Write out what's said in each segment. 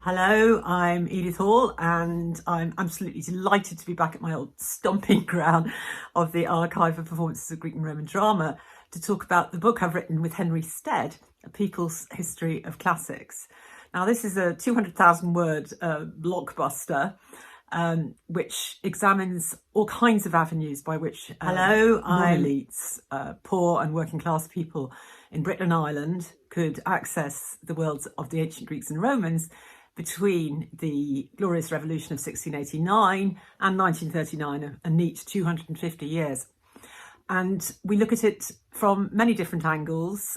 Hello, I'm Edith Hall and I'm absolutely delighted to be back at my old stomping ground of the Archive of Performances of Greek and Roman Drama to talk about the book I've written with Henry Stead, A People's History of Classics. Now this is a 200,000 word blockbuster which examines all kinds of avenues by which non-elites, poor and working class people in Britain and Ireland could access the worlds of the ancient Greeks and Romans between the Glorious Revolution of 1689 and 1939, a neat 250 years. And we look at it from many different angles.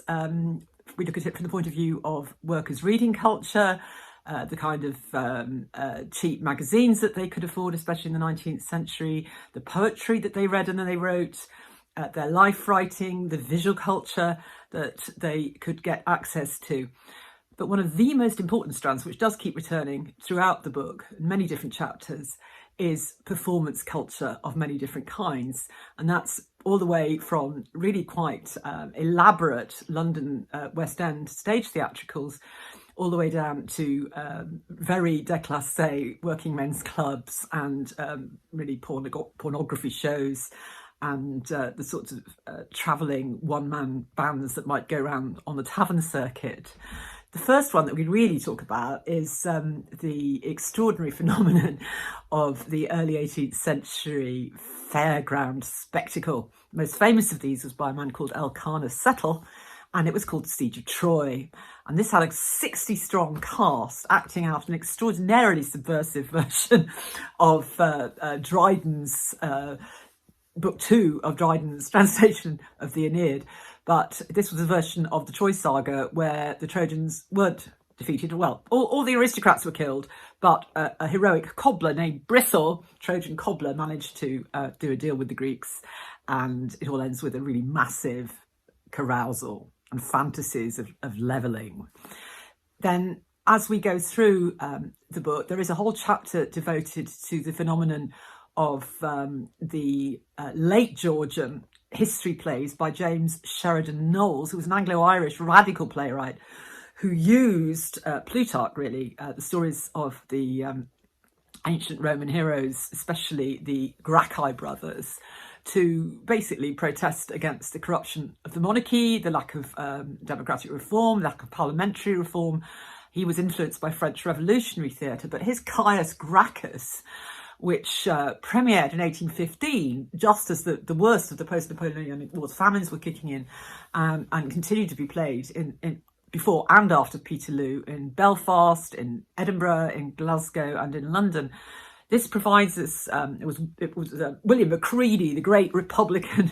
We look at it from the point of view of workers' reading culture, the kind of cheap magazines that they could afford, especially in the 19th century, the poetry that they read and then they wrote, their life writing, the visual culture that they could get access to. But one of the most important strands, which does keep returning throughout the book, in many different chapters, is performance culture of many different kinds. And that's all the way from really quite elaborate London West End stage theatricals, all the way down to very déclassé working men's clubs and really pornography shows and the sorts of travelling one-man bands that might go around on the tavern circuit. The first one that we really talk about is the extraordinary phenomenon of the early 18th century fairground spectacle. The most famous of these was by a man called Elkanah Settle, and it was called the Siege of Troy. And this had a 60-strong cast acting out an extraordinarily subversive version of Dryden's Book 2 of Dryden's translation of the Aeneid. But this was a version of the Troy saga where the Trojans weren't defeated. Well, all the aristocrats were killed, but a heroic cobbler named Bristle, Trojan cobbler, managed to do a deal with the Greeks. And it all ends with a really massive carousal and fantasies of levelling. Then as we go through the book, there is a whole chapter devoted to the phenomenon of the late Georgian history plays by James Sheridan Knowles, who was an Anglo-Irish radical playwright who used Plutarch, really, the stories of the ancient Roman heroes, especially the Gracchi brothers, to basically protest against the corruption of the monarchy, the lack of democratic reform, lack of parliamentary reform. He was influenced by French revolutionary theatre, but his Caius Gracchus, which premiered in 1815, just as the worst of the post-Napoleonic Wars, famines were kicking in, and continued to be played in before and after Peterloo, in Belfast, in Edinburgh, in Glasgow, and in London. This provides us, it was William Macready, the great Republican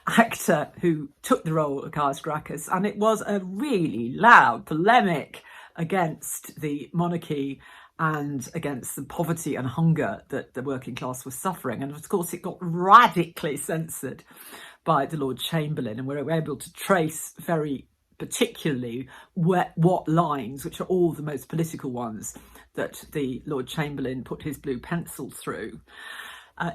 actor, who took the role of Caius Gracchus, and it was a really loud polemic against the monarchy and against the poverty and hunger that the working class was suffering. And of course, it got radically censored by the Lord Chamberlain, and we're able to trace very particularly what lines, which are all the most political ones, that the Lord Chamberlain put his blue pencil through.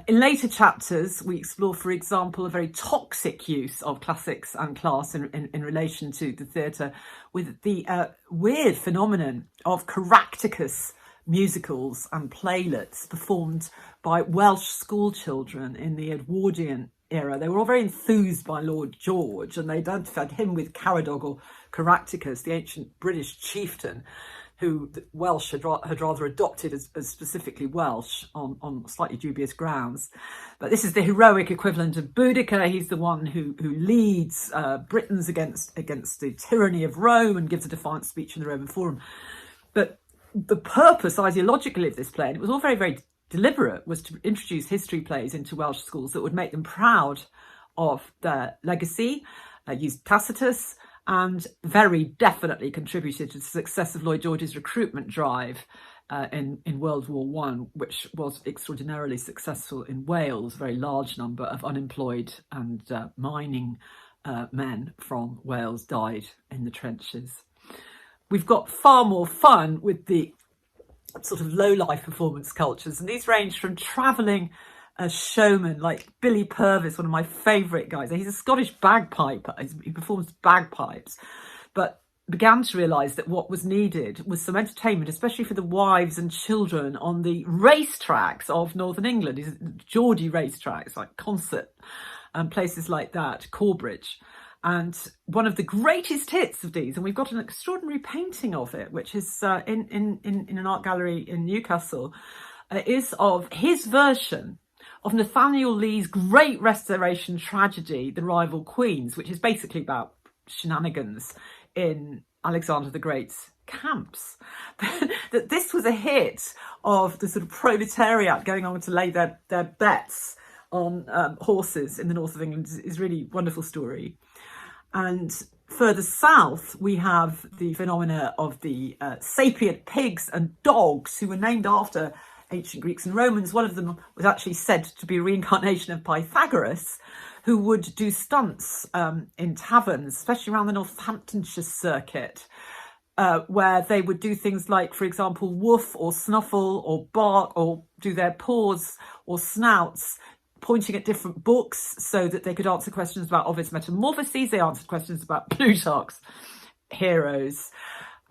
In later chapters, we explore, for example, a very toxic use of classics and class in relation to the theatre, with the weird phenomenon of Caractacus musicals and playlets performed by Welsh school children in the Edwardian era. They were all very enthused by Lord George, and they identified him with Caradog or Caractacus, the ancient British chieftain, who the Welsh had rather adopted as specifically Welsh on slightly dubious grounds. But this is the heroic equivalent of Boudicca. He's the one who leads Britons against the tyranny of Rome and gives a defiant speech in the Roman Forum. But the purpose ideologically of this play, and it was all very, very deliberate, was to introduce history plays into Welsh schools that would make them proud of their legacy, used Tacitus, and very definitely contributed to the success of Lloyd George's recruitment drive in World War I, which was extraordinarily successful in Wales. A very large number of unemployed and mining men from Wales died in the trenches. We've got far more fun with the sort of low-life performance cultures, and these range from travelling showmen like Billy Purvis, one of my favourite guys. He's a Scottish bagpiper. He performs bagpipes, but began to realise that what was needed was some entertainment, especially for the wives and children on the racetracks of Northern England, these Geordie racetracks like Concert and places like that, Corbridge. And one of the greatest hits of these, and we've got an extraordinary painting of it, which is in an art gallery in Newcastle, is of his version of Nathaniel Lee's great restoration tragedy, The Rival Queens, which is basically about shenanigans in Alexander the Great's camps. That this was a hit of the sort of proletariat going on to lay their bets on horses in the north of England is really a wonderful story. And further south, we have the phenomena of the sapient pigs and dogs who were named after ancient Greeks and Romans. One of them was actually said to be a reincarnation of Pythagoras, who would do stunts in taverns, especially around the Northamptonshire circuit, where they would do things like, for example, woof or snuffle or bark or do their paws or snouts, pointing at different books so that they could answer questions about Ovid's Metamorphoses. They answered questions about Plutarch's heroes.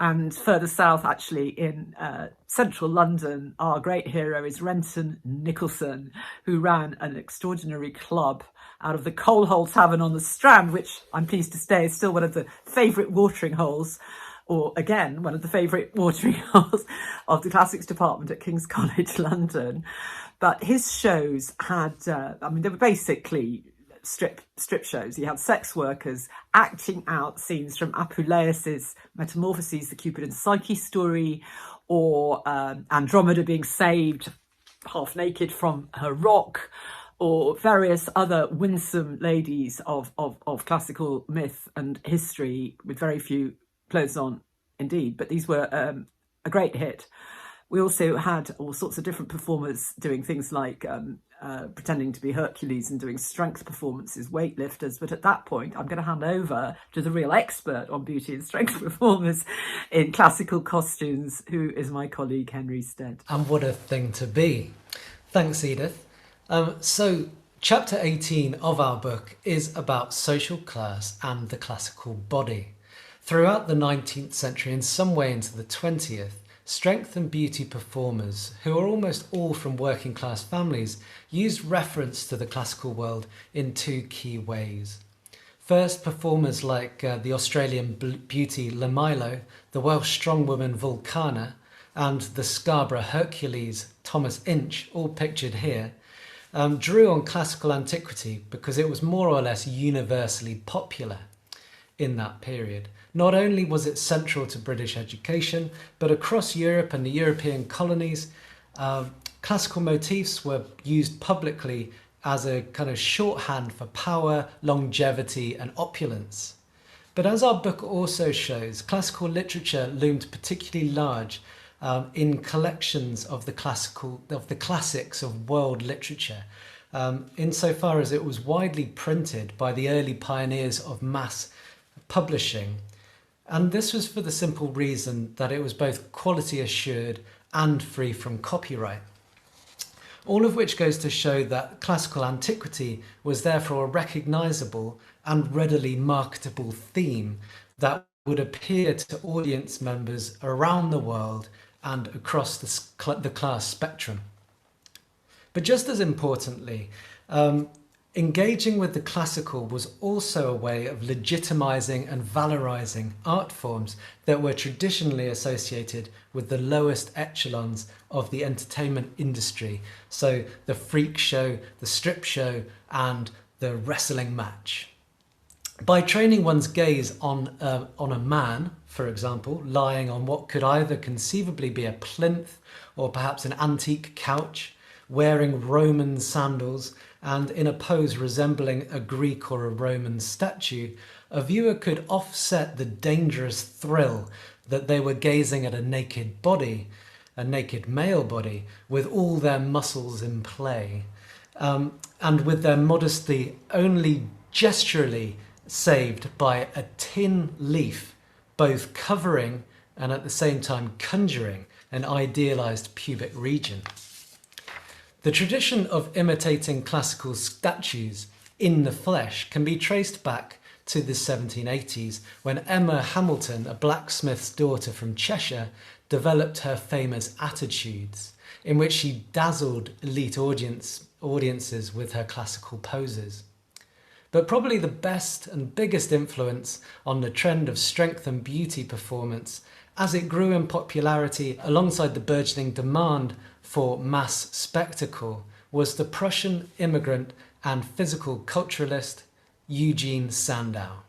And further south, actually, in central London, our great hero is Renton Nicholson, who ran an extraordinary club out of the Coal Hole Tavern on the Strand, which I'm pleased to say is still one of the favourite watering holes, or again, one of the favourite watering holes of the Classics Department at King's College London. But his shows had, they were basically strip shows. He had sex workers acting out scenes from Apuleius's Metamorphoses, the Cupid and Psyche story, or Andromeda being saved half naked from her rock, or various other winsome ladies of classical myth and history with very few clothes on indeed. But these were a great hit. We also had all sorts of different performers doing things like pretending to be Hercules and doing strength performances, weightlifters. But at that point, I'm going to hand over to the real expert on beauty and strength performers in classical costumes, who is my colleague, Henry Stead. And what a thing to be. Thanks, Edith. So chapter 18 of our book is about social class and the classical body. Throughout the 19th century, in some way into the 20th, strength and beauty performers, who are almost all from working class families, used reference to the classical world in two key ways. First, performers like the Australian beauty Lamilo, the Welsh strongwoman Vulcana, and the Scarborough Hercules Thomas Inch, all pictured here, drew on classical antiquity because it was more or less universally popular in that period. Not only was it central to British education, but across Europe and the European colonies, classical motifs were used publicly as a kind of shorthand for power, longevity, and opulence. But as our book also shows, classical literature loomed particularly large in collections of the classics of world literature, insofar as it was widely printed by the early pioneers of mass publishing. And this was for the simple reason that it was both quality assured and free from copyright. All of which goes to show that classical antiquity was therefore a recognisable and readily marketable theme that would appeal to audience members around the world and across the class spectrum. But just as importantly, engaging with the classical was also a way of legitimizing and valorizing art forms that were traditionally associated with the lowest echelons of the entertainment industry. So the freak show, the strip show, and the wrestling match. By training one's gaze on a man, for example, lying on what could either conceivably be a plinth or perhaps an antique couch, wearing Roman sandals, and in a pose resembling a Greek or a Roman statue, a viewer could offset the dangerous thrill that they were gazing at a naked body, a naked male body, with all their muscles in play, and with their modesty only gesturally saved by a tin leaf, both covering and at the same time conjuring an idealized pubic region. The tradition of imitating classical statues in the flesh can be traced back to the 1780s, when Emma Hamilton, a blacksmith's daughter from Cheshire, developed her famous Attitudes, in which she dazzled elite audiences with her classical poses. But probably the best and biggest influence on the trend of strength and beauty performance, as it grew in popularity alongside the burgeoning demand for mass spectacle, was the Prussian immigrant and physical culturalist Eugene Sandow.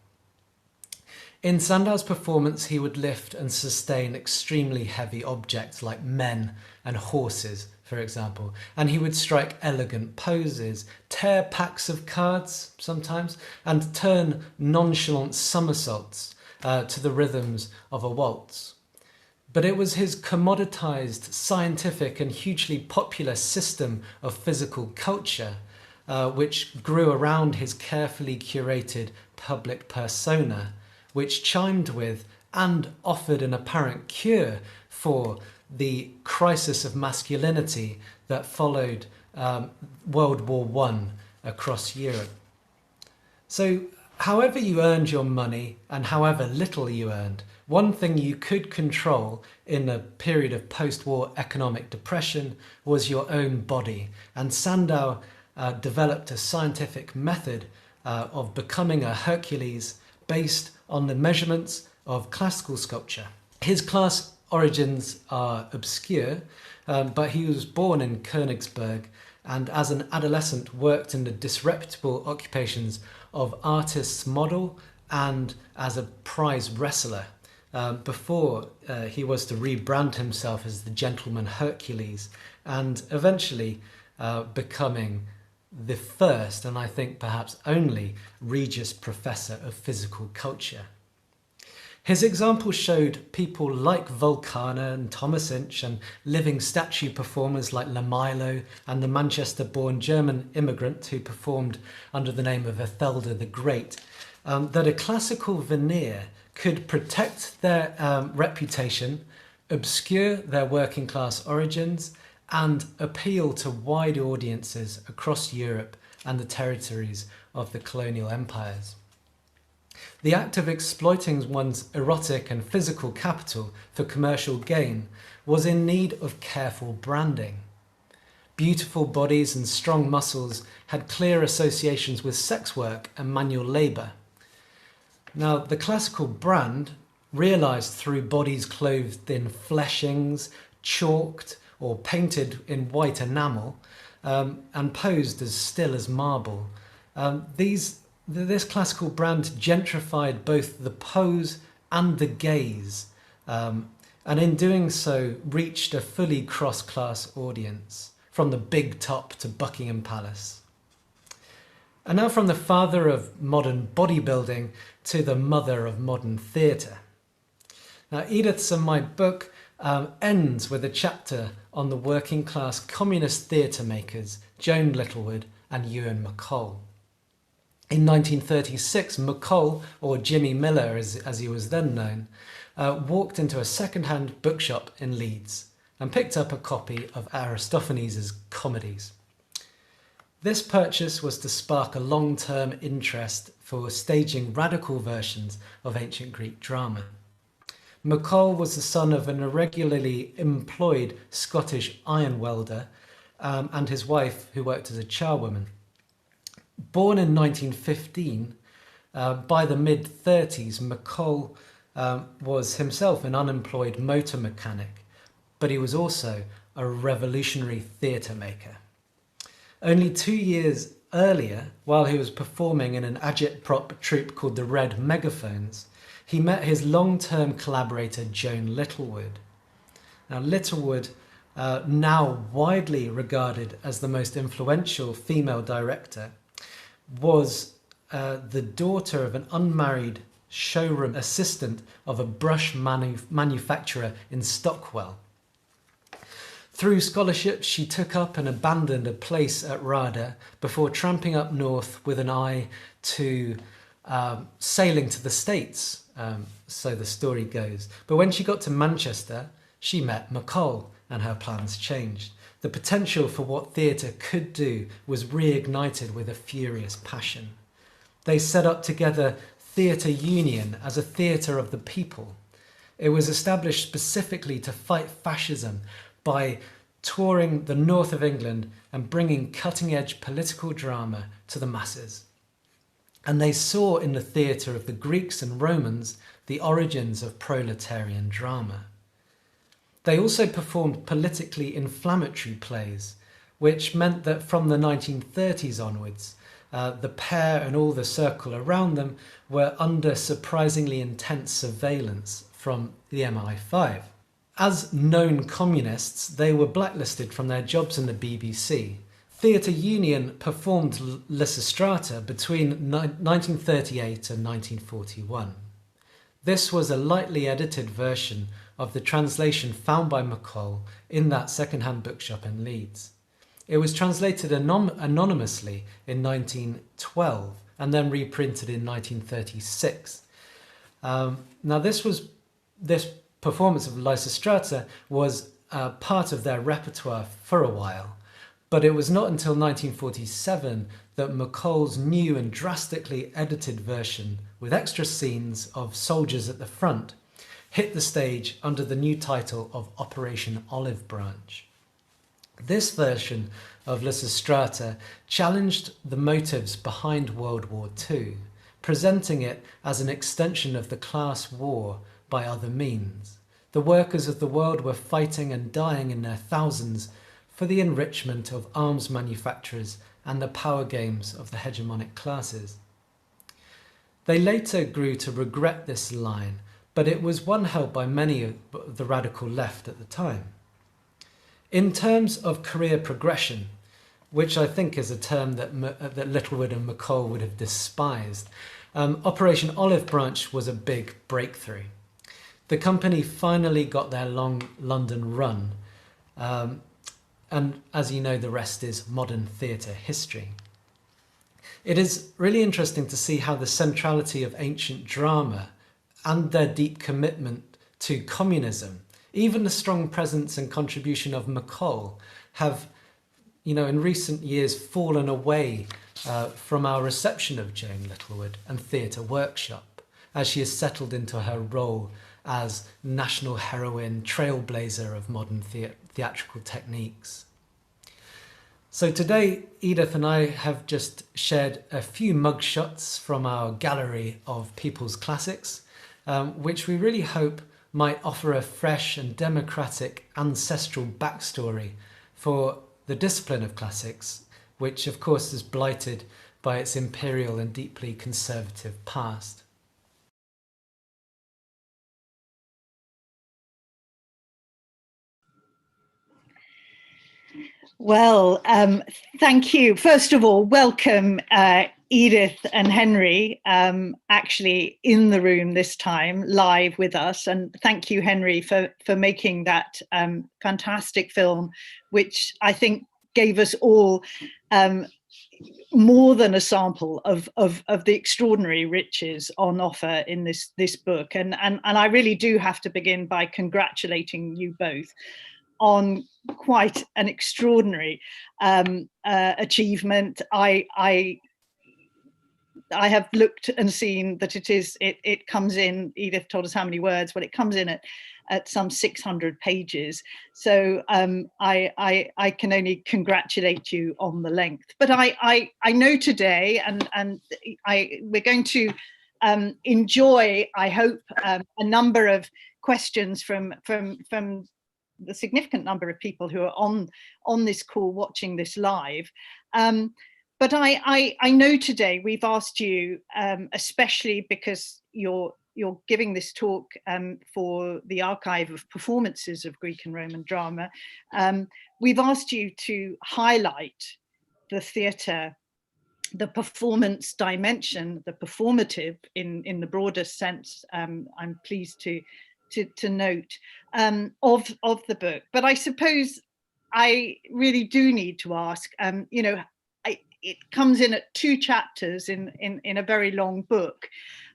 In Sandow's performance, he would lift and sustain extremely heavy objects like men and horses, for example, and he would strike elegant poses, tear packs of cards sometimes, and turn nonchalant somersaults to the rhythms of a waltz. But it was his commoditized, scientific and hugely popular system of physical culture which grew around his carefully curated public persona, which chimed with and offered an apparent cure for the crisis of masculinity that followed World War I across Europe. So, however you earned your money and however little you earned, one thing you could control in a period of post-war economic depression was your own body, and Sandow developed a scientific method of becoming a Hercules based on the measurements of classical sculpture. His class origins are obscure, but he was born in Königsberg and as an adolescent worked in the disreputable occupations of artist's model and as a prize wrestler before he was to rebrand himself as the gentleman Hercules and eventually becoming the first, and I think perhaps only, Regius Professor of Physical Culture. His example showed people like Vulcana and Thomas Inch and living statue performers like Lamilo and the Manchester-born German immigrant who performed under the name of Ethelda the Great, that a classical veneer could protect their reputation, obscure their working class origins, and appeal to wide audiences across Europe and the territories of the colonial empires. The act of exploiting one's erotic and physical capital for commercial gain was in need of careful branding. Beautiful bodies and strong muscles had clear associations with sex work and manual labour. Now, the classical brand, realised through bodies clothed in fleshings, chalked or painted in white enamel, and posed as still as marble, this classical brand gentrified both the pose and the gaze, and in doing so reached a fully cross-class audience, from the Big Top to Buckingham Palace. And now from the father of modern bodybuilding to the mother of modern theatre. Now, Edith's and my book ends with a chapter on the working class communist theatre makers Joan Littlewood and Ewan MacColl. In 1936, MacColl, or Jimmy Miller as he was then known, walked into a second-hand bookshop in Leeds and picked up a copy of Aristophanes' Comedies. This purchase was to spark a long-term interest for staging radical versions of ancient Greek drama. MacColl was the son of an irregularly employed Scottish iron welder and his wife, who worked as a charwoman. Born in 1915, by the mid-30s, MacColl was himself an unemployed motor mechanic, but he was also a revolutionary theatre maker. Only 2 years earlier, while he was performing in an agitprop troupe called the Red Megaphones, he met his long-term collaborator Joan Littlewood. Now, Littlewood, now widely regarded as the most influential female director, was the daughter of an unmarried showroom assistant of a brush manufacturer in Stockwell. Through scholarships, she took up and abandoned a place at RADA before tramping up north with an eye to sailing to the States, so the story goes. But when she got to Manchester, she met MacColl and her plans changed. The potential for what theatre could do was reignited with a furious passion. They set up together theatre union as a theatre of the people. It was established specifically to fight fascism by touring the north of England and bringing cutting-edge political drama to the masses. And they saw in the theatre of the Greeks and Romans the origins of proletarian drama. They also performed politically inflammatory plays, which meant that from the 1930s onwards, the pair and all the circle around them were under surprisingly intense surveillance from the MI5. As known communists, they were blacklisted from their jobs in the BBC. Theatre Union performed Lysistrata between 1938 and 1941. This was a lightly edited version of the translation found by McColl in that second-hand bookshop in Leeds. It was translated anonymously in 1912 and then reprinted in 1936. Now this performance of Lysistrata was part of their repertoire for a while, but it was not until 1947 that McColl's new and drastically edited version, with extra scenes of soldiers at the front, hit the stage under the new title of Operation Olive Branch. This version of Lysistrata challenged the motives behind World War II, presenting it as an extension of the class war by other means. The workers of the world were fighting and dying in their thousands for the enrichment of arms manufacturers and the power games of the hegemonic classes. They later grew to regret this line, but it was one held by many of the radical left at the time. In terms of career progression, which I think is a term that Littlewood and McColl would have despised, Operation Olive Branch was a big breakthrough. The company finally got their long London run, and as you know, the rest is modern theatre history. It is really interesting to see how the centrality of ancient drama and their deep commitment to communism, even the strong presence and contribution of McColl, have, in recent years fallen away from our reception of Joan Littlewood and Theatre Workshop, as she has settled into her role as national heroine, trailblazer of modern theatrical techniques. So today, Edith and I have just shared a few mugshots from our gallery of people's classics, which we really hope might offer a fresh and democratic ancestral backstory for the discipline of classics, which of course is blighted by its imperial and deeply conservative past. Well, thank you. First of all, welcome Edith and Henry, actually in the room this time, live with us. And thank you, Henry, for making that fantastic film, which I think gave us all more than a sample of the extraordinary riches on offer in this book. And I really do have to begin by congratulating you both on quite an extraordinary achievement. I have looked and seen that it comes in, Edith told us how many words, but it comes in at some 600 pages. So I can only congratulate you on the length. But I know today, and we're going to enjoy, I hope, a number of questions from the significant number of people who are on this call watching this live. But I know today we've asked you, especially because you're giving this talk for the archive of performances of Greek and Roman drama, we've asked you to highlight the theatre, the performance dimension, the performative in the broadest sense, I'm pleased to note, of the book. But I suppose I really do need to ask, it comes in at 2 chapters in a very long book,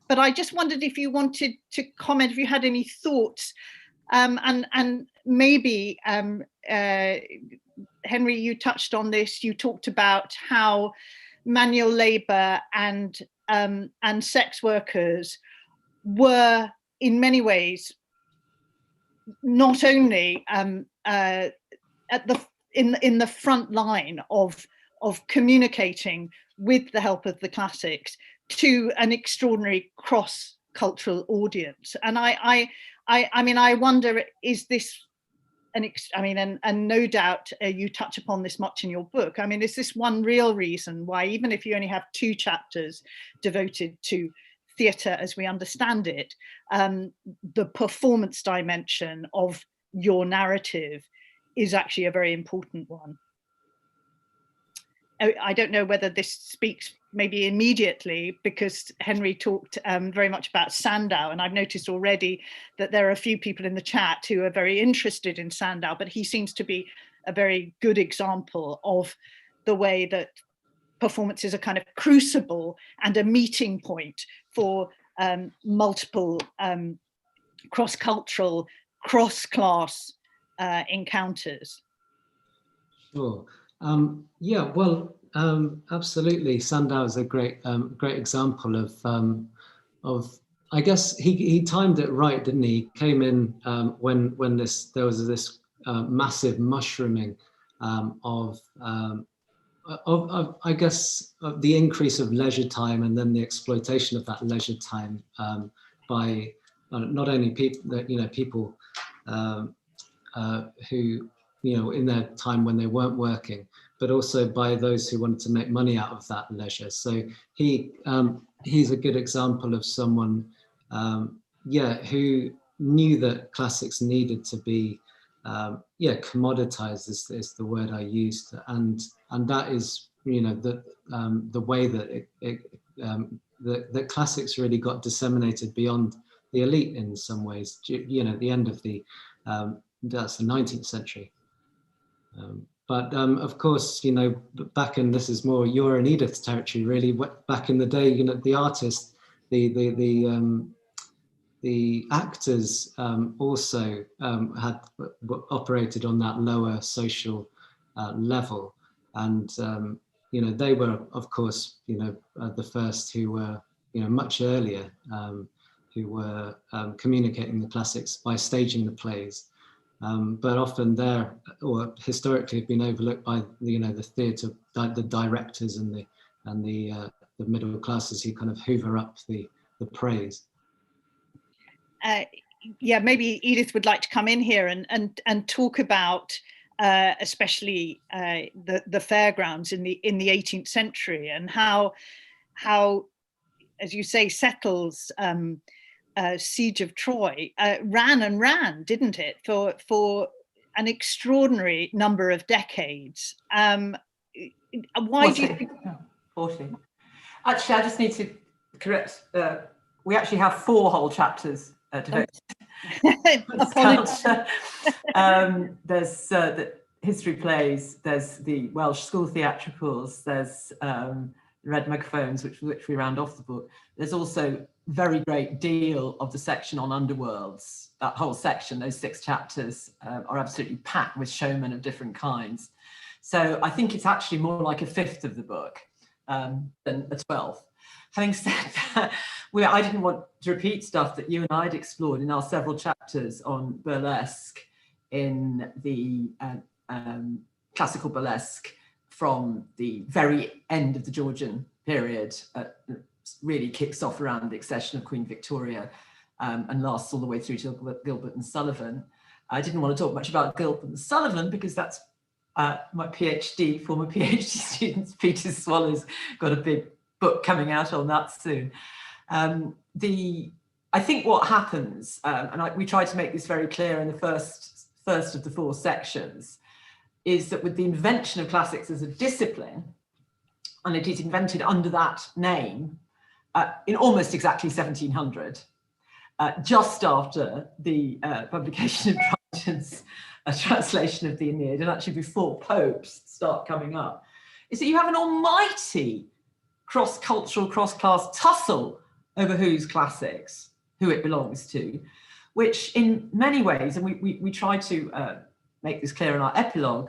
but I just wondered if you wanted to comment, if you had any thoughts, and maybe Henry, you touched on this. You talked about how manual labor and and sex workers were in many ways not only in the front line of communicating with the help of the classics to an extraordinary cross-cultural audience. And I mean, I wonder, is this and no doubt you touch upon this much in your book. I mean, is this one real reason why, even if you only have 2 chapters devoted to theatre as we understand it, the performance dimension of your narrative is actually a very important one? I don't know whether this speaks maybe immediately, because Henry talked very much about Sandow, and I've noticed already that there are a few people in the chat who are very interested in Sandow, but he seems to be a very good example of the way that performance is a kind of crucible and a meeting point for multiple cross-cultural, cross-class encounters. Sure. Yeah, well, absolutely. Sandow is a great example of. I guess he timed it right, didn't he? He came in when there was this massive mushrooming of I guess the increase of leisure time, and then the exploitation of that leisure time by not only people who, in their time when they weren't working, but also by those who wanted to make money out of that leisure. So he's a good example of someone, who knew that classics needed to be, commoditized is the word I used, and that is, the way that that classics really got disseminated beyond the elite in some ways. At the end of that's the 19th century. But of course, back in, this is more your and Edith's territory, really. Back in the day, the artists, the actors also had operated on that lower social level, and they were, of course, the first who were, much earlier, who were communicating the classics by staging the plays. But often historically have been overlooked by the theatre, the directors and the middle classes who kind of hoover up the praise. Yeah, maybe Edith would like to come in here and talk about especially the fairgrounds in the 18th century, and how, as you say, Settle's Siege of Troy ran, didn't it, for an extraordinary number of decades. Why do you think? 40. Actually, I just need to correct. We actually have 4 whole chapters devoted to this culture. There's the history plays, there's the Welsh school theatricals, there's Red Megaphones, which we round off the book. There's also very great deal of the section on underworlds. That whole section, those 6 chapters, are absolutely packed with showmen of different kinds. So I think it's actually more like a 1/5 of the book than a 12th. Having said that, I didn't want to repeat stuff that you and I had explored in our several chapters on burlesque, in the classical burlesque from the very end of the Georgian period, really kicks off around the accession of Queen Victoria and lasts all the way through to Gilbert and Sullivan. I didn't want to talk much about Gilbert and Sullivan because that's my former PhD student, Peter Swallow's got a big book coming out on that soon. I think what happens, we tried to make this very clear in the first of the 4 sections, is that with the invention of classics as a discipline, and it is invented under that name in almost exactly 1700, just after the publication of Trajan's translation of the Aeneid, and actually before popes start coming up, is that you have an almighty cross-cultural, cross-class tussle over whose classics, who it belongs to, which in many ways, and we try to make this clear in our epilogue,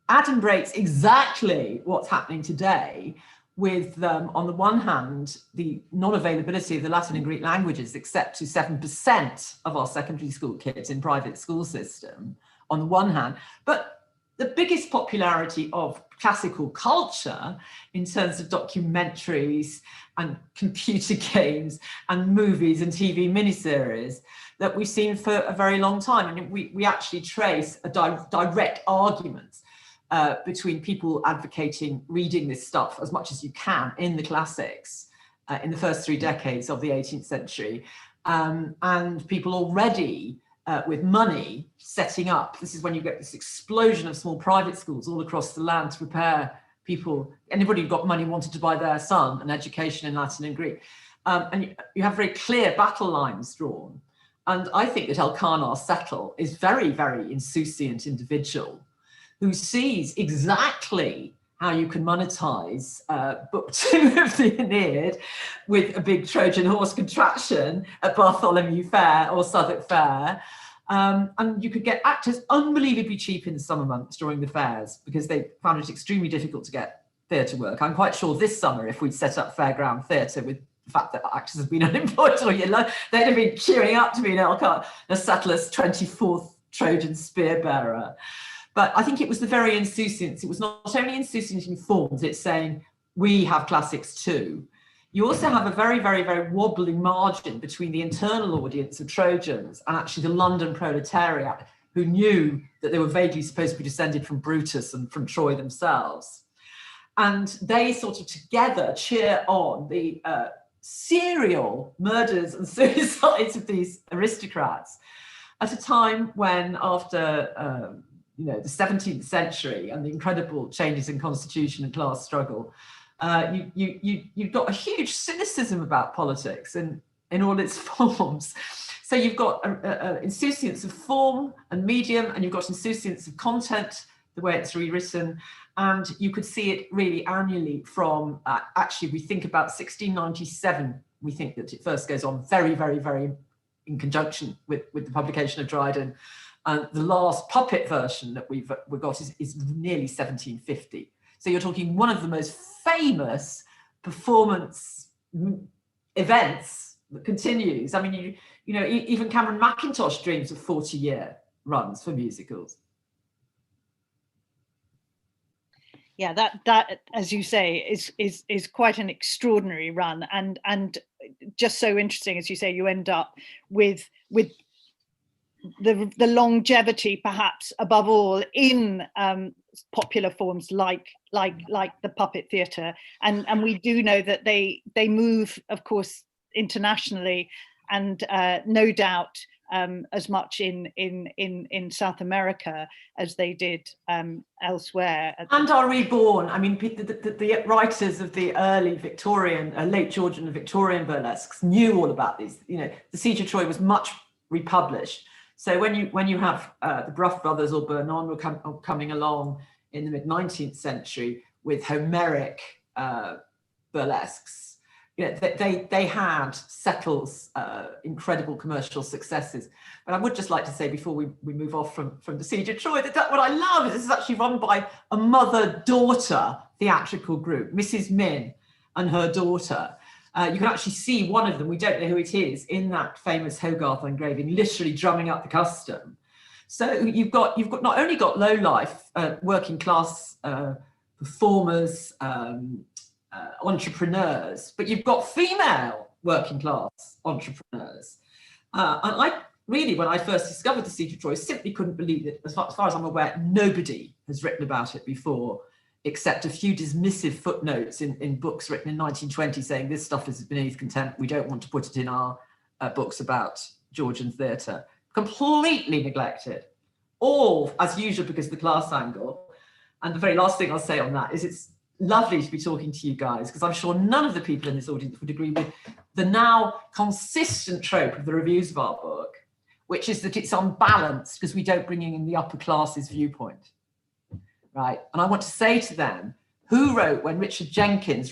adumbrates exactly what's happening today with, on the one hand, the non-availability of the Latin and Greek languages, except to 7% of our secondary school kids in private school system, on the one hand, but the biggest popularity of classical culture in terms of documentaries and computer games and movies and TV miniseries that we've seen for a very long time. And we actually trace a direct argument between people advocating reading this stuff as much as you can in the classics in the first 3 decades of the 18th century, and people already with money setting up. This is when you get this explosion of small private schools all across the land to prepare people, anybody who got money wanted to buy their son an education in Latin and Greek. And you have very clear battle lines drawn. And I think that Elkanah Settle is very, very insouciant individual who sees exactly how you can monetize book 2 of the Aeneid with a big Trojan horse contraction at Bartholomew Fair or Southwark Fair. And you could get actors unbelievably cheap in the summer months during the fairs because they found it extremely difficult to get theatre work. I'm quite sure this summer, if we'd set up Fairground Theatre with the fact that actors have been unemployed all year long, they'd have been queuing up to be in Elkanah Settler's 24th Trojan spear bearer. But I think it was the very insouciance. It was not only insouciant in forms, it's saying, we have classics too. You also have a very, very, very wobbly margin between the internal audience of Trojans and actually the London proletariat, who knew that they were vaguely supposed to be descended from Brutus and from Troy themselves. And they sort of together cheer on the serial murders and suicides of these aristocrats at a time when, after the 17th century and the incredible changes in constitution and class struggle, you've got a huge cynicism about politics in all its forms. So you've got insouciance of form and medium, and you've got insouciance of content, the way it's rewritten. And you could see it really annually from, actually, we think about 1697, we think that it first goes on very, very, very in conjunction with the publication of Dryden. And the last puppet version that we've got is nearly 1750. So you're talking one of the most famous performance events that continues. I mean, even Cameron Mackintosh dreams of 40-year runs for musicals. Yeah, that as you say is quite an extraordinary run, and just so interesting, as you say, you end up with the longevity, perhaps above all, in popular forms like the puppet theatre, and we do know that they move, of course, internationally, and no doubt as much in South America as they did elsewhere. And are reborn. I mean, the writers of the early Victorian, late Georgian and Victorian burlesques knew all about these. The Siege of Troy was much republished. So when you have the Bruff brothers or Vernon coming along in the mid-19th century with Homeric burlesques, they had Settle's incredible commercial successes. But I would just like to say, before we move off from the Siege of Troy, that what I love is this is actually run by a mother-daughter theatrical group, Mrs. Min and her daughter. You can actually see one of them, we don't know who it is, in that famous Hogarth engraving, literally drumming up the custom. So you've not only got low life, working class performers, entrepreneurs, but you've got female working class entrepreneurs. And I really, when I first discovered the Siege of Troy, simply couldn't believe it. As far as I'm aware, nobody has written about it before, except a few dismissive footnotes in books written in 1920 saying this stuff is beneath contempt. We don't want to put it in our books about Georgian theatre. Completely neglected. All, as usual, because of the class angle. And the very last thing I'll say on that is it's lovely to be talking to you guys, because I'm sure none of the people in this audience would agree with the now consistent trope of the reviews of our book, which is that it's unbalanced because we don't bring in the upper classes viewpoint. Right, and I want to say to them, who wrote, when Richard Jenkins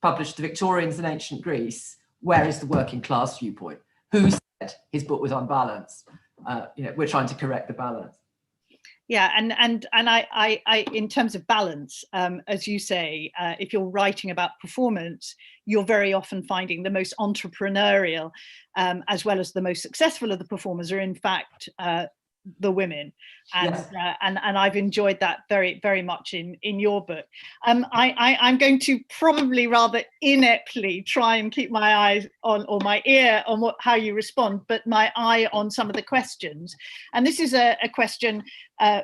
published The Victorians in Ancient Greece, where is the working class viewpoint? Who said his book was unbalanced? We're trying to correct the balance. Yeah, and I in terms of balance, as you say, if you're writing about performance, you're very often finding the most entrepreneurial, as well as the most successful of the performers are in fact the women, and Yes. and I've enjoyed that very much in your book. I'm going to probably rather ineptly try and keep my eyes on, or my ear on how you respond, but my eye on some of the questions. And this is a question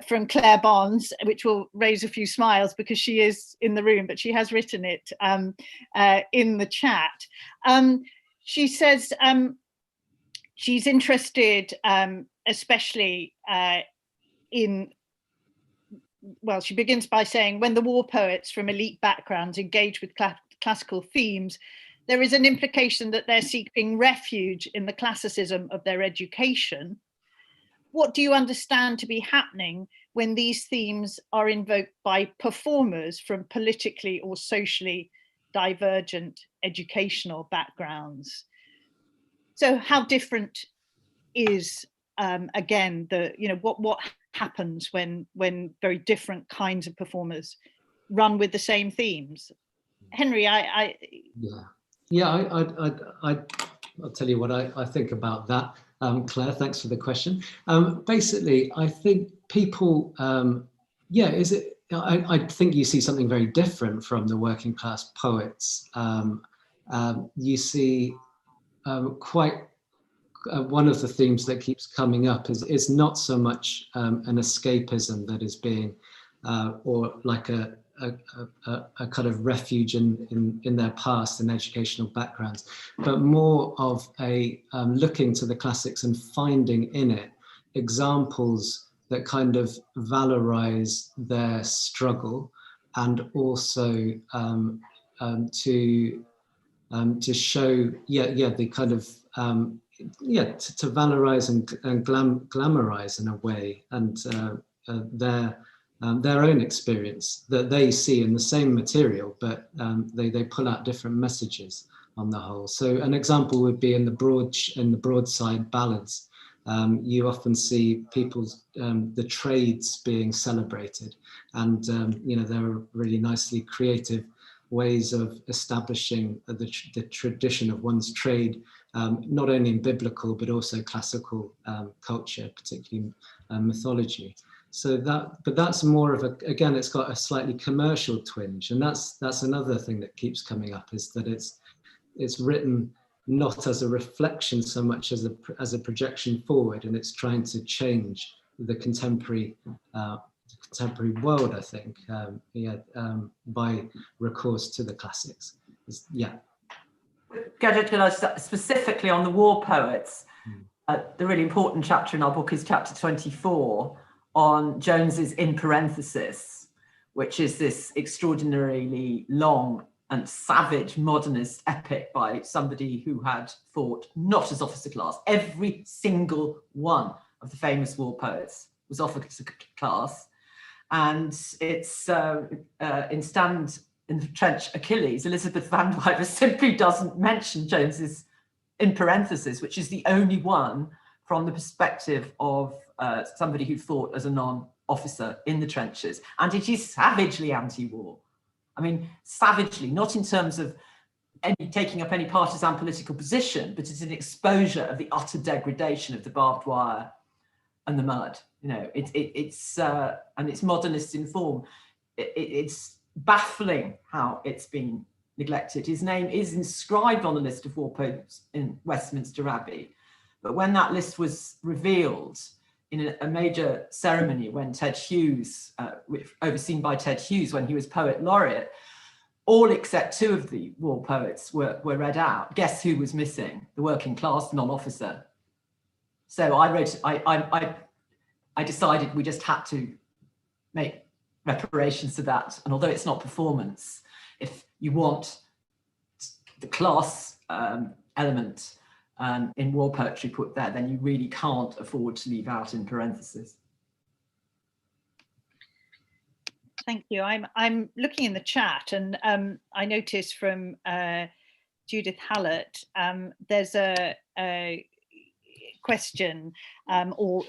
from Claire Barnes, which will raise a few smiles because she is in the room, but she has written it in the chat. She says she's interested especially in, well, she begins by saying, when the war poets from elite backgrounds engage with classical themes, there is an implication that they're seeking refuge in the classicism of their education. What do you understand to be happening when these themes are invoked by performers from politically or socially divergent educational backgrounds? So how different is again what happens when very different kinds of performers run with the same themes? Henry, I'll tell you what I think about that. Claire, thanks for the question. Basically, I think people, I think you see something very different from the working class poets. You see quite one of the themes that keeps coming up is not so much an escapism that is being, or like a kind of refuge in their past and educational backgrounds, but more of a looking to the classics and finding in it examples that kind of valorize their struggle, and also to show the kind of to valorize and glamorize in a way, and their own experience that they see in the same material, but they pull out different messages on the whole. So an example would be in the broadside ballads. You often see people's the trades being celebrated, and there are really nicely creative ways of establishing the tradition of one's trade, not only in biblical but also classical culture, particularly mythology. So that's more of again, it's got a slightly commercial twinge, and that's another thing that keeps coming up, is that it's written not as a reflection so much as a projection forward, and it's trying to change the contemporary world, I think, by recourse to the classics. Specifically on the war poets, the really important chapter in our book is chapter 24 on Jones's In Parenthesis, which is this extraordinarily long and savage modernist epic by somebody who had fought not as officer class. Every single one of the famous war poets was officer class. And it's in Stand in the Trench Achilles, Elizabeth Van Wyver simply doesn't mention Jones's In Parenthesis, which is the only one from the perspective of somebody who fought as a non-officer in the trenches. And it is savagely anti-war. I mean, savagely, not in terms of taking up any partisan political position, but it's an exposure of the utter degradation of the barbed wire and the mud. And it's modernist in form. It's baffling how it's been neglected. His name is inscribed on the list of war poets in Westminster Abbey, but when that list was revealed in a major ceremony when Ted Hughes, overseen by Ted Hughes when he was poet laureate, all except two of the war poets were read out. Guess who was missing? The working class non-officer. So I decided we just had to make reparations to that. And although it's not performance, if you want the class element in war poetry put there, then you really can't afford to leave out In Parenthesis. Thank you. I'm looking in the chat, and I noticed from Judith Hallett, there's a question or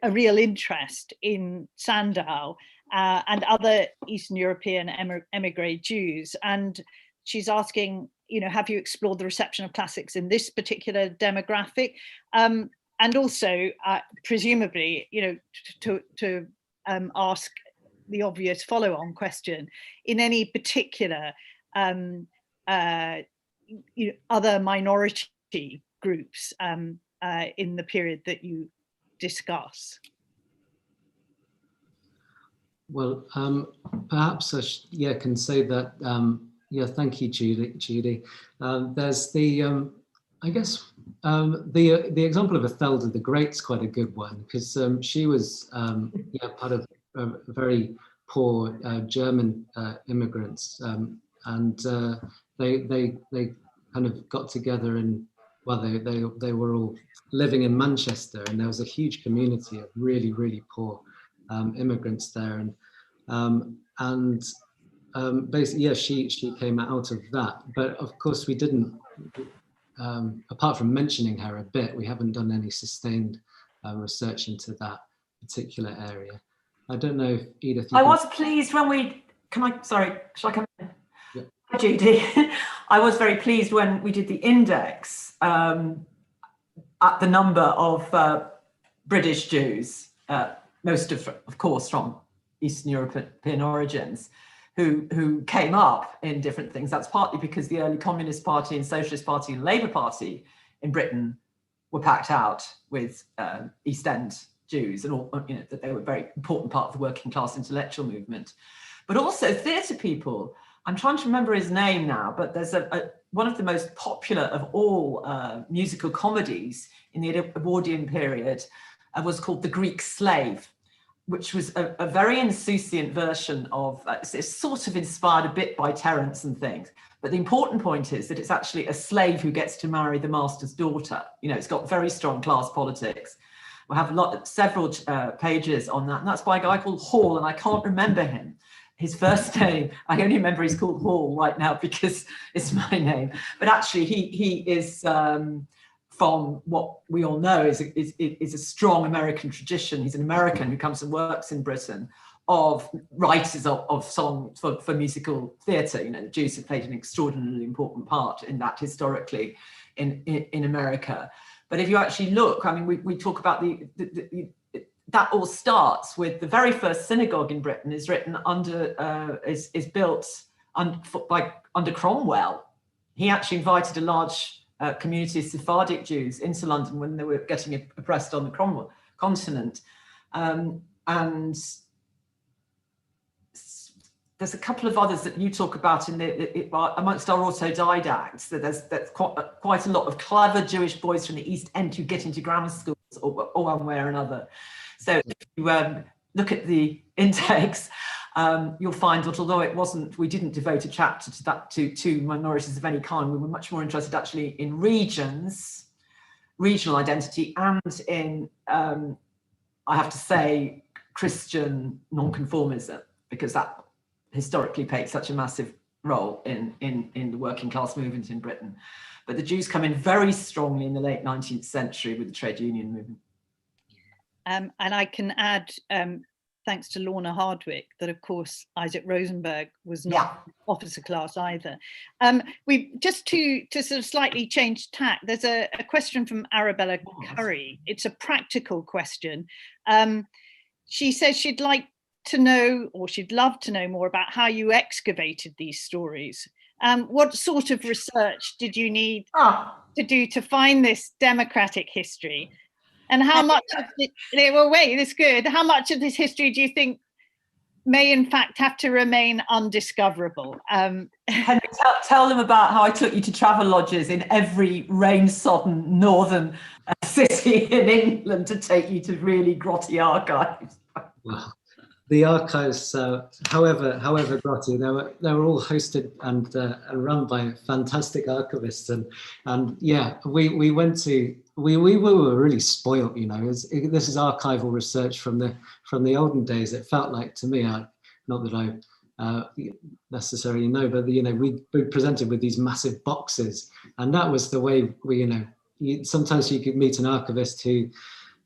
a real interest in Sandow and other Eastern European emigre Jews. And she's asking, have you explored the reception of classics in this particular demographic? And also, presumably, to ask the obvious follow-on question, in any particular other minority groups in the period that you discuss? Well, perhaps I can say that, thank you, Judy. There's the, I guess, the example of Othelda the Great's quite a good one, because she was part of very poor German immigrants, and they kind of got together, and they were all living in Manchester, and there was a huge community of really, really poor immigrants there, and basically, she came out of that. But of course, we didn't. Apart from mentioning her a bit, we haven't done any sustained research into that particular area. I don't know if Edith. I was pleased when we. Sorry, shall I come in? Yeah. Hi, Judy. I was very pleased when we did the index at the number of British Jews, most of course from Eastern European origins, who came up in different things. That's partly because the early Communist Party and Socialist Party and Labour Party in Britain were packed out with East End Jews, and all, that they were a very important part of the working class intellectual movement. But also theatre people. I'm trying to remember his name now, but there's one of the most popular of all musical comedies in the Edwardian period was called The Greek Slave, which was a very insouciant version of, it's sort of inspired a bit by Terence and things. But the important point is that it's actually a slave who gets to marry the master's daughter. It's got very strong class politics. We'll have several pages on that. And that's by a guy called Hall, and I can't remember him. His first name, I only remember he's called Hall right now because it's my name. But actually he is, from what we all know is a strong American tradition. He's an American who comes and works in Britain, of writers of songs for musical theatre. The Jews have played an extraordinarily important part in that historically in America. But if you actually look, we talk about that all starts with the very first synagogue in Britain is written is built under Cromwell. He actually invited a large community of Sephardic Jews into London when they were getting oppressed on the Cromwell continent. And there's a couple of others that you talk about amongst our autodidacts. That there's quite a lot of clever Jewish boys from the East End who get into grammar schools or one way or another. So if you look at the index, you'll find that although we didn't devote a chapter to that to minorities of any kind, we were much more interested actually in regional identity, and in I have to say Christian nonconformism, because that historically played such a massive role in the working class movement in Britain. But the Jews come in very strongly in the late 19th century with the trade union movement. And I can add, thanks to Lorna Hardwick, that of course Isaac Rosenberg was not officer class either. We just to sort of slightly change tack, there's a question from Arabella Curry. It's a practical question. She says she'd like to know, or she'd love to know more about how you excavated these stories. What sort of research did you need to do to find this democratic history? And how much of how much of this history do you think may in fact have to remain undiscoverable? Henry, tell them about how I took you to travel lodges in every rain-sodden northern city in England to take you to really grotty archives. Well, the archives, however grotty, they were all hosted and run by fantastic archivists, and yeah, we were really spoilt. This is archival research from the olden days. It felt like to me, not that I necessarily know, but we'd be presented with these massive boxes, and that was the way we sometimes you could meet an archivist who,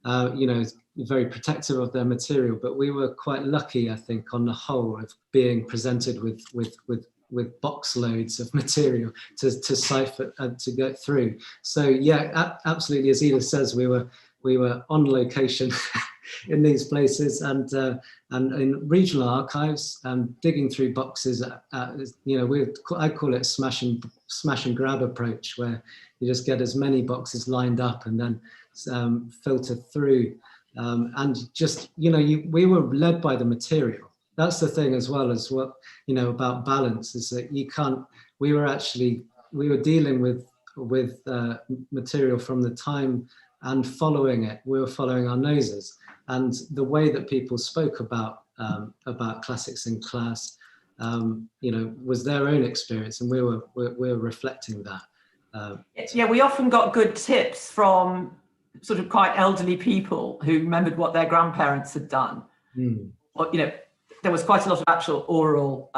is very protective of their material, but we were quite lucky, I think, on the whole, of being presented with box loads of material to cipher and to go through. So yeah, absolutely, as Edith says, we were on location in these places, and in regional archives, digging through boxes. I call it smash and grab approach, where you just get as many boxes lined up and then filter through, and just we were led by the material. That's the thing as well as what about balance, is that you can't. We were dealing with material from the time and following it. We were following our noses, and the way that people spoke about classics in class, was their own experience, and we were reflecting that. Yeah, we often got good tips from sort of quite elderly people who remembered what their grandparents had done. Or, there was quite a lot of actual oral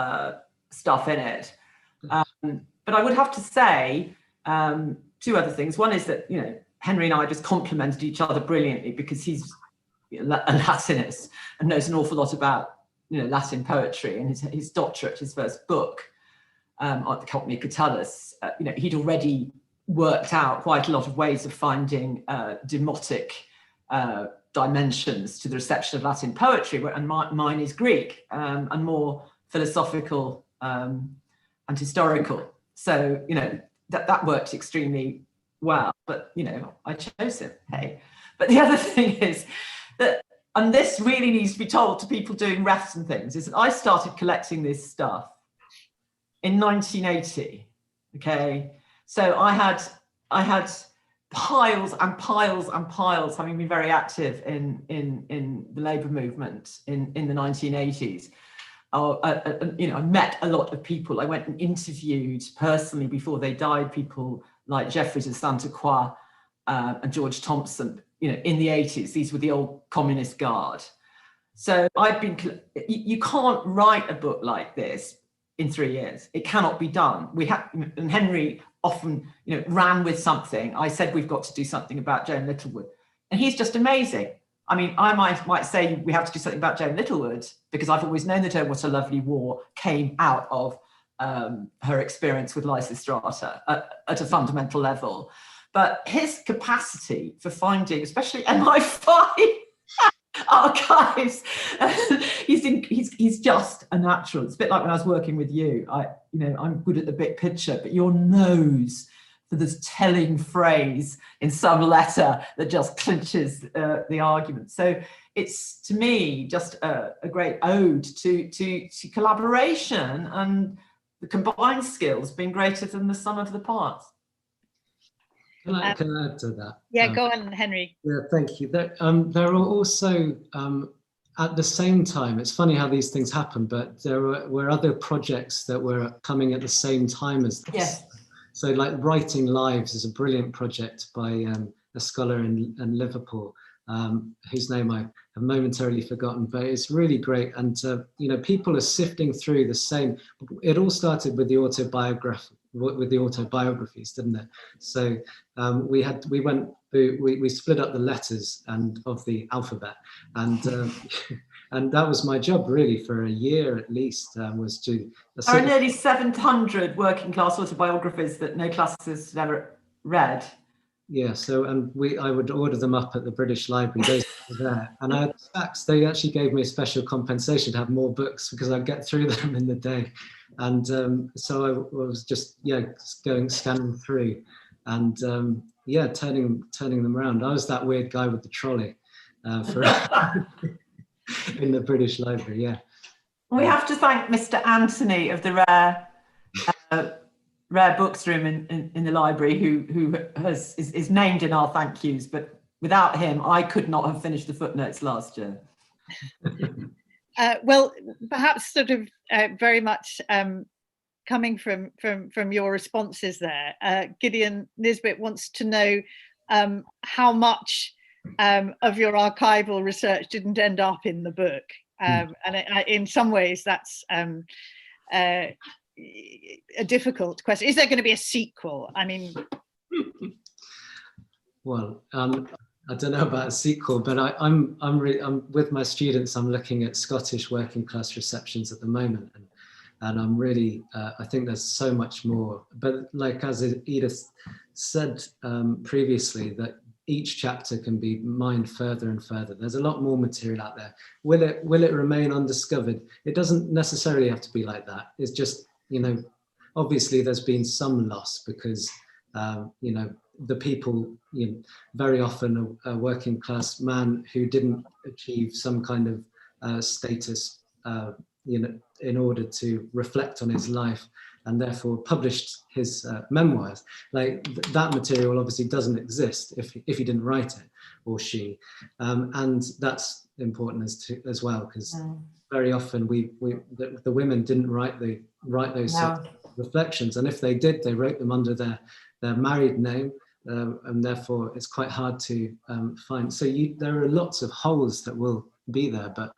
stuff in it. But I would have to say two other things. One is that, Henry and I just complemented each other brilliantly, because he's a Latinist and knows an awful lot about, Latin poetry, and his doctorate, his first book, on the Commoditizing, he'd already worked out quite a lot of ways of finding demotic dimensions to the reception of Latin poetry, and mine is Greek, and more philosophical and historical. So, that worked extremely well, but, I chose him, hey. But the other thing is that, and this really needs to be told to people doing refs and things, is that I started collecting this stuff in 1980, okay? So I had piles and piles and piles, having been very active in the labour movement in the 1980s. I met a lot of people. I went and interviewed personally, before they died, people like Jeffreys of Santa Croix and George Thompson, in the 80s. These were the old communist guard. So you can't write a book like this in 3 years. It cannot be done. And Henry often, ran with something. I said, we've got to do something about Joan Littlewood. And he's just amazing. I mean, I might say we have to do something about Joan Littlewood, because I've always known that Oh, What a Lovely War came out of her experience with Lysistrata at a fundamental level. But his capacity for finding, especially MI5 archives, he's just a natural. It's a bit like when I was working with you. I'm good at the big picture, but your nose for this telling phrase in some letter that just clinches the argument. So it's, to me, just a great ode to collaboration and the combined skills being greater than the sum of the parts. Can I add to that? Yeah, go on, Henry. Yeah, thank you. There are also, at the same time, it's funny how these things happen, but there were other projects that were coming at the same time as this. Yes. So like Writing Lives is a brilliant project by a scholar in Liverpool, whose name I have momentarily forgotten, but it's really great. And, people are sifting through the same. It all started with the autobiographies, didn't it? So we split up the letters of the alphabet, and and that was my job really for a year at least, was to. There are nearly 700 working class autobiographies that no classicist had ever read. Yeah, so I would order them up at the British Library. Those were there, and I had stacks. They actually gave me a special compensation to have more books, because I'd get through them in the day. And so I was just scanning through, and turning them around. I was that weird guy with the trolley for in the British Library. Yeah. We have to thank Mr. Anthony of the Rare Books Room in the library, who is named in our thank yous. But without him, I could not have finished the footnotes last year. Well, perhaps sort of very much coming from your responses there, Gideon Nisbet wants to know how much of your archival research didn't end up in the book, and in some ways that's a difficult question. Is there going to be a sequel? I mean, Well, I don't know about a sequel, but I'm with my students. I'm looking at Scottish working class receptions at the moment, and I'm really I think there's so much more. But like as Edith said previously, that each chapter can be mined further and further. There's a lot more material out there. Will it remain undiscovered? It doesn't necessarily have to be like that. It's just, you know, obviously there's been some loss because you know, the people, you know, very often a working class man who didn't achieve some kind of status, you know, in order to reflect on his life, and therefore published his memoirs. Like that material obviously doesn't exist if he didn't write it, or she, and that's important as well, because very often the women didn't write those sort of reflections, and if they did, they wrote them under their married name, and therefore it's quite hard to find. So there are lots of holes that will be there, but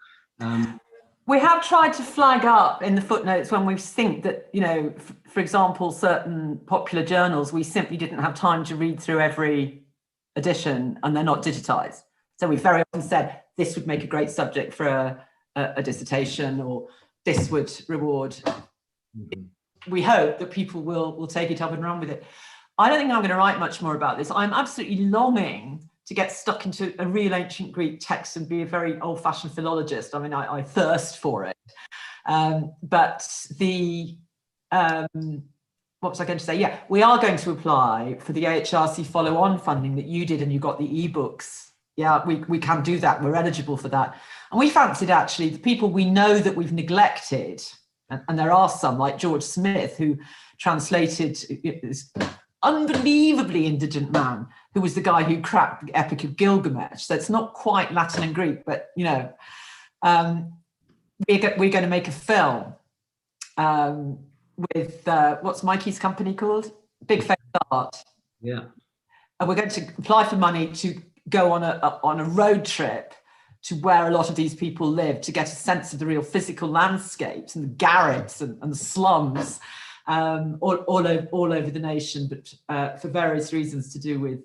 we have tried to flag up in the footnotes when we think that, you know, for example, certain popular journals, we simply didn't have time to read through every edition and they're not digitized. So we very often said this would make a great subject for a dissertation, or this would reward. We hope that people will take it up and run with it. I don't think I'm going to write much more about this. I'm absolutely longing to get stuck into a real ancient Greek text and be a very old-fashioned philologist. I mean, I thirst for it. But what was I going to say? Yeah, we are going to apply for the AHRC follow-on funding that you did, and you got the ebooks. Yeah, we can do that. We're eligible for that. And we fancied actually the people we know that we've neglected, and there are some, like George Smith, who translated this unbelievably indigent man who was the guy who cracked the Epic of Gilgamesh. So it's not quite Latin and Greek, but, you know, we're going to make a film with, what's Mikey's company called? Big Face Art. Yeah. And we're going to apply for money to go on a road trip to where a lot of these people live, to get a sense of the real physical landscapes and the garrets and the slums all over the nation. But for various reasons to do with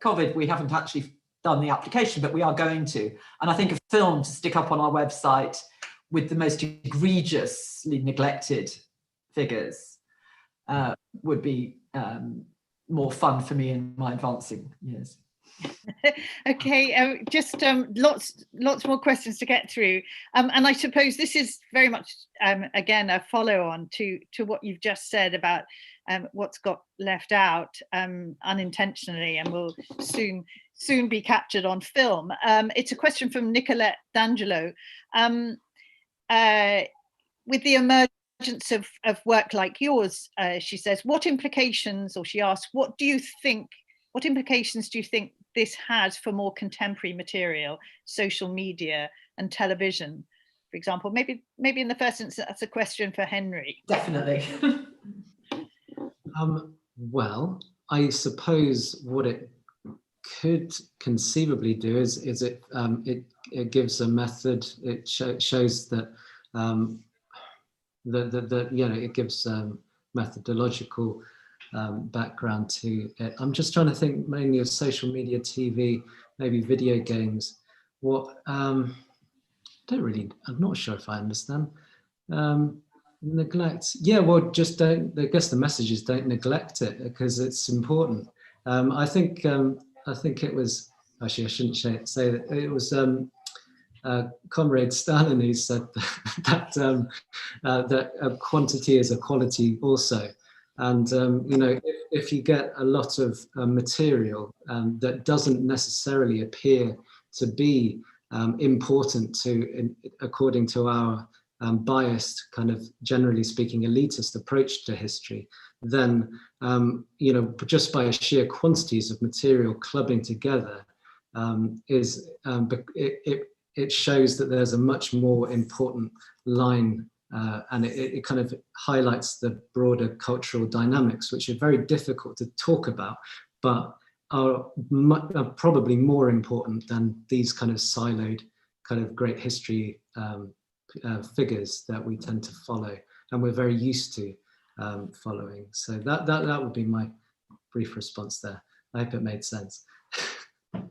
COVID, we haven't actually done the application, but we are going to. And I think a film to stick up on our website with the most egregiously neglected figures would be more fun for me in my advancing years. Okay, just lots more questions to get through, and I suppose this is very much again a follow-on to what you've just said about what's got left out unintentionally and will soon be captured on film. It's a question from Nicolette D'Angelo. With the emergence of work like yours, she says, what implications, or she asks, what implications do you think this has for more contemporary material, social media and television, for example? Maybe in the first instance, that's a question for Henry. Definitely. Well, I suppose what it could conceivably do is it gives a method. It shows that it gives methodological background to it. I'm just trying to think mainly of social media, TV, maybe video games. I'm not sure if I understand. Neglect. Yeah, well, just don't. I guess the message is don't neglect it because it's important. I think it was, actually I shouldn't say that, it was Comrade Stalin who said that quantity is a quality also. And if you get a lot of material that doesn't necessarily appear to be important according to our biased, kind of generally speaking, elitist approach to history, then just by sheer quantities of material clubbing together it shows that there's a much more important line. And it kind of highlights the broader cultural dynamics, which are very difficult to talk about, but are probably more important than these kind of siloed kind of great history figures that we tend to follow and we're very used to following. So that would be my brief response there. I hope it made sense.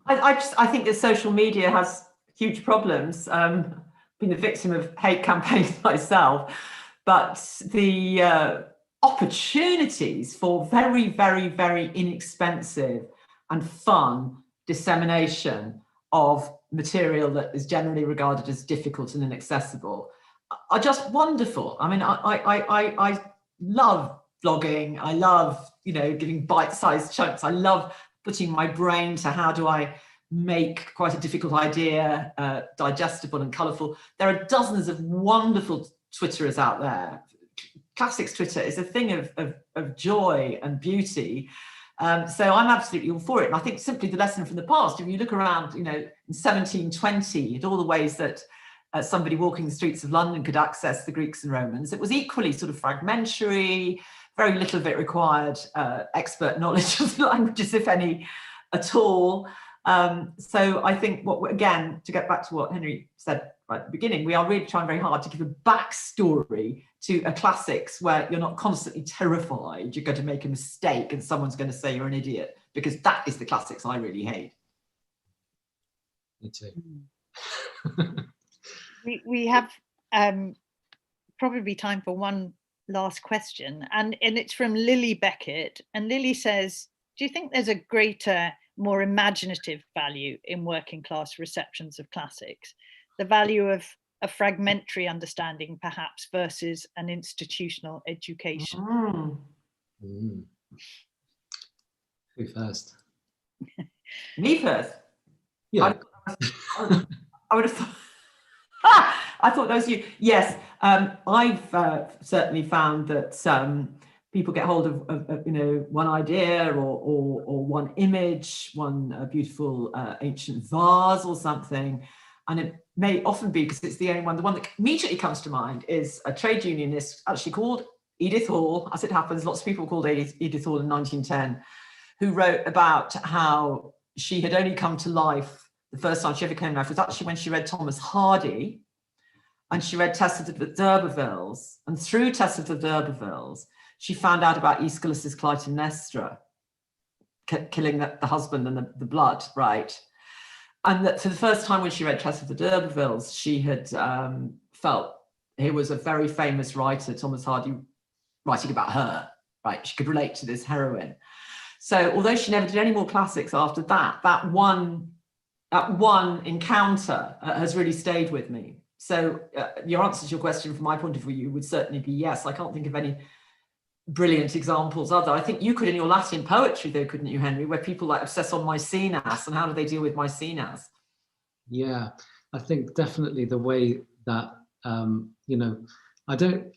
I think that social media has huge problems. Been the victim of hate campaigns myself, but the opportunities for very, very, very inexpensive and fun dissemination of material that is generally regarded as difficult and inaccessible are just wonderful. I mean, I love blogging. I love, giving bite-sized chunks. I love putting my brain to how do I make quite a difficult idea digestible and colourful. There are dozens of wonderful Twitterers out there. Classics Twitter is a thing of joy and beauty. So I'm absolutely all for it. And I think simply the lesson from the past, if you look around, in 1720, at all the ways that somebody walking the streets of London could access the Greeks and Romans, it was equally sort of fragmentary. Very little of it required expert knowledge of the languages, if any, at all. So I think again, to get back to what Henry said right at the beginning, we are really trying very hard to give a backstory to a classics where you're not constantly terrified you're going to make a mistake and someone's going to say you're an idiot, because that is the classics I really hate. Me too. We have probably time for one last question, and it's from Lily Beckett, and Lily says, do you think there's a greater, more imaginative value in working class receptions of classics, the value of a fragmentary understanding perhaps versus an institutional education? Who first? Me first? Yeah. I would have thought I thought those of you. Yes, I've certainly found that people get hold of one idea or one image, one beautiful ancient vase or something, and it may often be because it's the only one. The one that immediately comes to mind is a trade unionist, actually called Edith Hall, as it happens. Lots of people called Edith Hall in 1910, who wrote about how she had only come to life. The first time she ever came to life was actually when she read Thomas Hardy, and she read Tess of the D'Urbervilles, and through Tess of the D'Urbervilles, she found out about Aeschylus's Clytemnestra, killing the husband and the blood, right? And that for the first time when she read Tess of the D'Urbervilles, she had felt he was a very famous writer, Thomas Hardy, writing about her, right? She could relate to this heroine. So although she never did any more classics after that, that one encounter has really stayed with me. So your answer to your question from my point of view would certainly be yes. I can't think of any brilliant examples other. I think you could in your Latin poetry though, couldn't you, Henry, where people like obsess on Maecenas, and how do they deal with Maecenas? Yeah, I think definitely the way that, I'm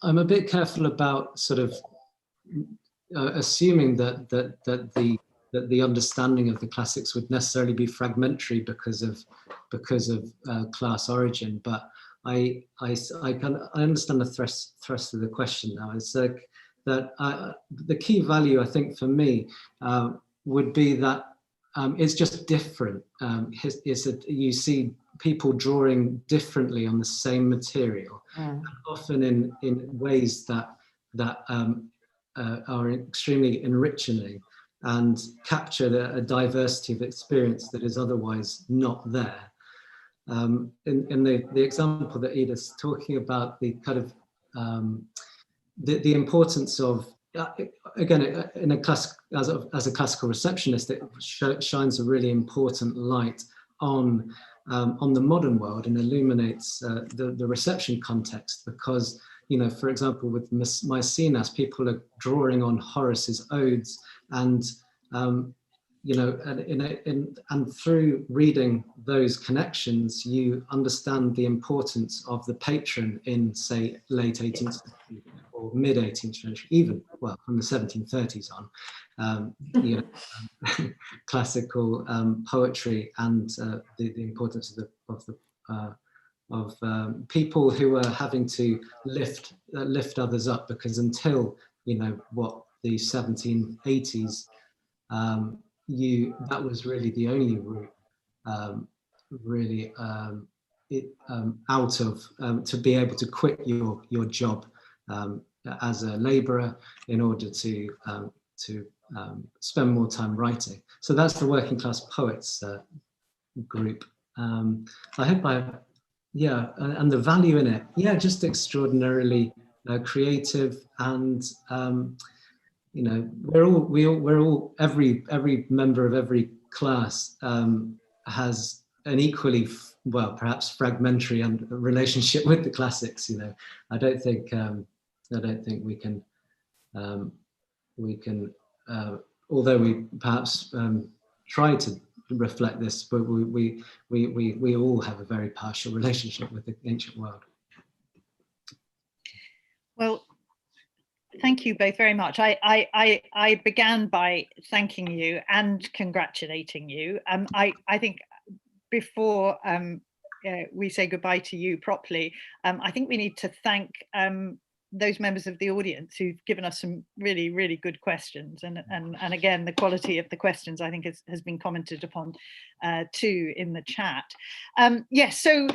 a bit careful about sort of assuming that the understanding of the classics would necessarily be fragmentary because of class origin, but I understand the thrust of the question now. It's like that the key value I think for me would be that it's just different. You see people drawing differently on the same material, often in ways that are extremely enriching and capture a diversity of experience that is otherwise not there. In the example that Edith's talking about, the kind of the importance of again in a class as a classical receptionist, it shines a really important light on the modern world and illuminates the reception context, because for example with Maecenas, people are drawing on Horace's odes, and and through reading those connections, you understand the importance of the patron in, say, late 18th century or mid 18th century, even from the 1730s on, classical poetry, and the importance of people who are having to lift others up, because until the 1780s, that was really the only route out of to be able to quit your job as a labourer in order to spend more time writing. So that's the working class poets group. I hope and the value in it, just extraordinarily creative, and every member of every class has an equally perhaps fragmentary relationship with the classics. I don't think we can although we perhaps try to reflect this, but we all have a very partial relationship with the ancient world. Well, thank you both very much. I began by thanking you and congratulating you. I think before we say goodbye to you properly, I think we need to thank those members of the audience who've given us some really, really good questions. And again, the quality of the questions, I think, has been commented upon too in the chat. Yes, so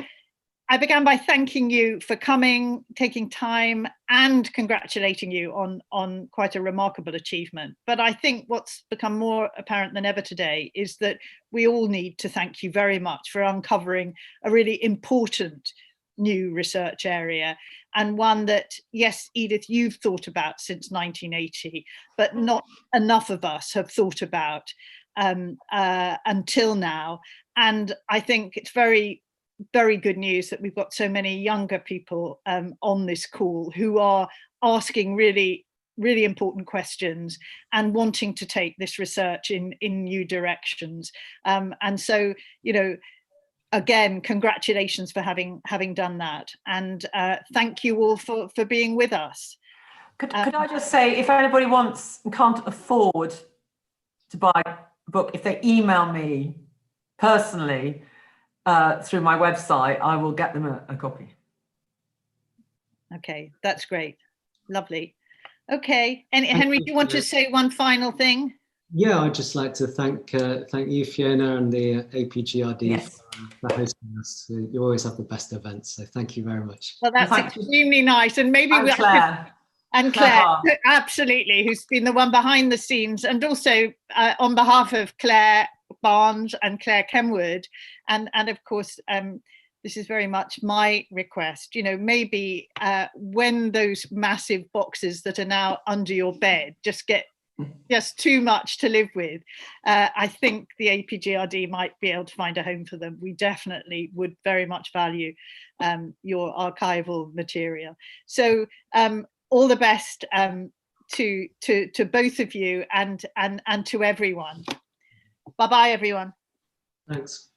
I began by thanking you for coming, taking time, and congratulating you on quite a remarkable achievement. But I think what's become more apparent than ever today is that we all need to thank you very much for uncovering a really important new research area, and one that, yes, Edith, you've thought about since 1980, but not enough of us have thought about until now. And I think it's very, very good news that we've got so many younger people on this call who are asking really, really important questions and wanting to take this research in new directions. And so, again, congratulations for having done that, and thank you all for being with us. Could I just say, if anybody can't afford to buy a book, if they email me personally through my website, I will get them a copy. Okay, that's great, lovely. Okay, and Henry, do you want to say one final thing? Yeah, I'd just like to thank you, Fiona, and the APGRD for hosting us. You always have the best events, so thank you very much. Well, that's extremely nice, and maybe Claire, absolutely, who's been the one behind the scenes, and also on behalf of Claire Barnes and Claire Kenwood, and of course, this is very much my request. Maybe when those massive boxes that are now under your bed get just too much to live with, I think the APGRD might be able to find a home for them. We definitely would very much value your archival material. So all the best to both of you and to everyone. Bye-bye, everyone. Thanks.